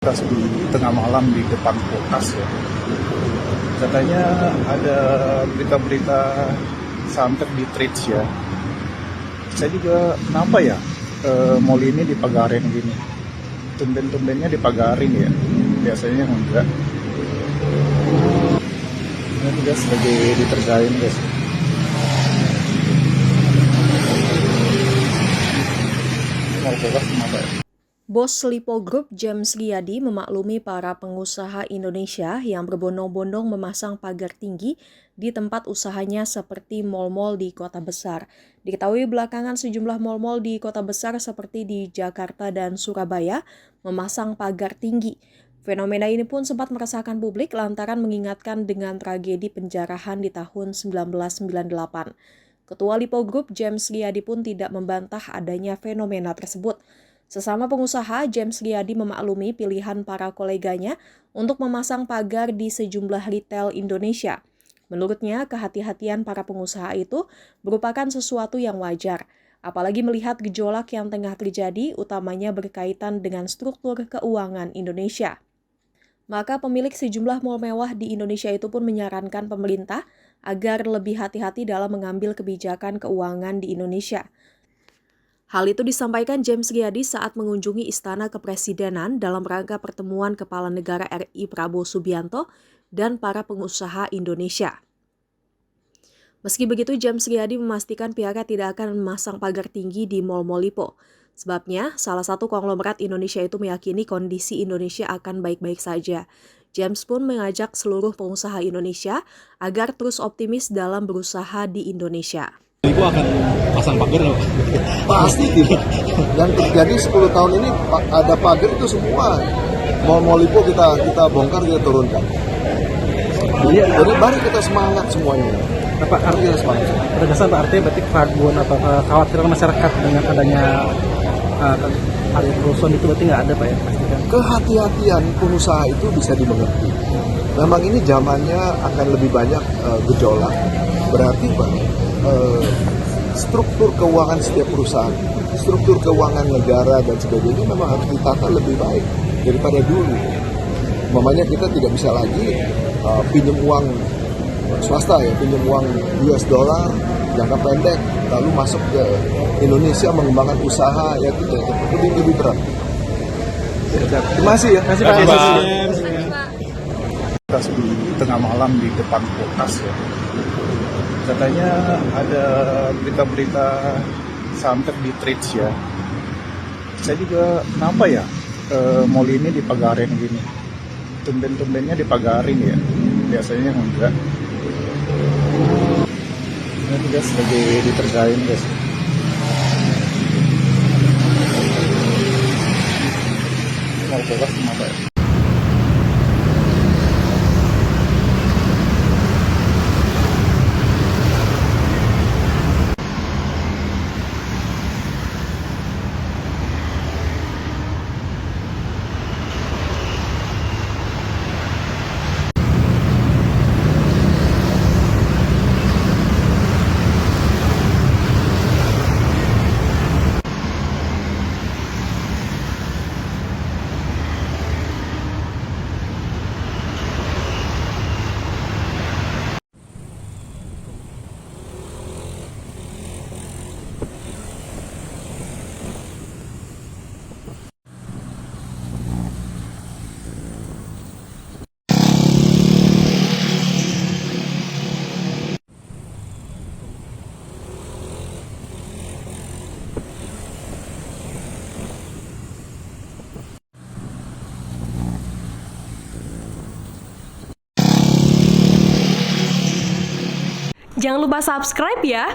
Di tengah malam di depan kulkas ya. Katanya ada berita-berita santet di Trades ya. Saya juga kenapa ya mall ini dipagarin gini. Tumben-tumbennya dipagarin ya. Biasanya enggak. Ini guys lagi ditergain guys. Mau kulkas kenapa ya? Bos Lipo Group James Riyadi memaklumi para pengusaha Indonesia yang berbondong-bondong memasang pagar tinggi di tempat usahanya seperti mal-mal di kota besar. Diketahui belakangan sejumlah mal-mal di kota besar seperti di Jakarta dan Surabaya memasang pagar tinggi. Fenomena ini pun sempat meresahkan publik lantaran mengingatkan dengan tragedi penjarahan di tahun 1998. Ketua Lipo Group James Riyadi pun tidak membantah adanya fenomena tersebut. Sesama pengusaha, James Riyadi memaklumi pilihan para koleganya untuk memasang pagar di sejumlah retail Indonesia. Menurutnya, kehati-hatian para pengusaha itu merupakan sesuatu yang wajar, apalagi melihat gejolak yang tengah terjadi, utamanya berkaitan dengan struktur keuangan Indonesia. Maka pemilik sejumlah mal mewah di Indonesia itu pun menyarankan pemerintah agar lebih hati-hati dalam mengambil kebijakan keuangan di Indonesia. Hal itu disampaikan James Riyadi saat mengunjungi Istana Kepresidenan dalam rangka pertemuan Kepala Negara RI Prabowo Subianto dan para pengusaha Indonesia. Meski begitu, James Riyadi memastikan pihaknya tidak akan memasang pagar tinggi di mal-mal Lipo. Sebabnya, salah satu konglomerat Indonesia itu meyakini kondisi Indonesia akan baik-baik saja. James pun mengajak seluruh pengusaha Indonesia agar terus optimis dalam berusaha di Indonesia. Ibu akan pasang pagar loh. Pasti tidak. Yang terjadi 10 tahun ini ada pagar itu semua. Mau Lipo kita bongkar, kita turunkan. Jadi mari kita semangat semuanya. Apa artinya semangat? Penegasan Pak, artinya berarti keraguan atau kekhawatiran masyarakat dengan adanya hal kerusuhan itu berarti nggak ada Pak ya? Pastikan. Kehati-hatian pengusaha itu bisa dimengerti. Memang ini zamannya akan lebih banyak gejolak. Berarti Pak, struktur keuangan setiap perusahaan, struktur keuangan negara dan sebagainya memang harus ditata lebih baik daripada dulu. Mamanya kita tidak bisa lagi pinjam uang swasta ya, pinjam uang US dollar jangka pendek lalu masuk ke Indonesia mengembangkan usaha ya, itu lebih berat. Terima kasih ya. Terima kasih Pak. Di tengah malam di depan kulkas ya. Katanya ada berita-berita santet di Trades ya. Saya juga kenapa ya mall ini dipagarin gini. Tumben-tumbennya dipagarin ya. Biasanya enggak. Ini guys lagi ditergain guys. Mau kulkas kenapa ya? Jangan lupa subscribe ya!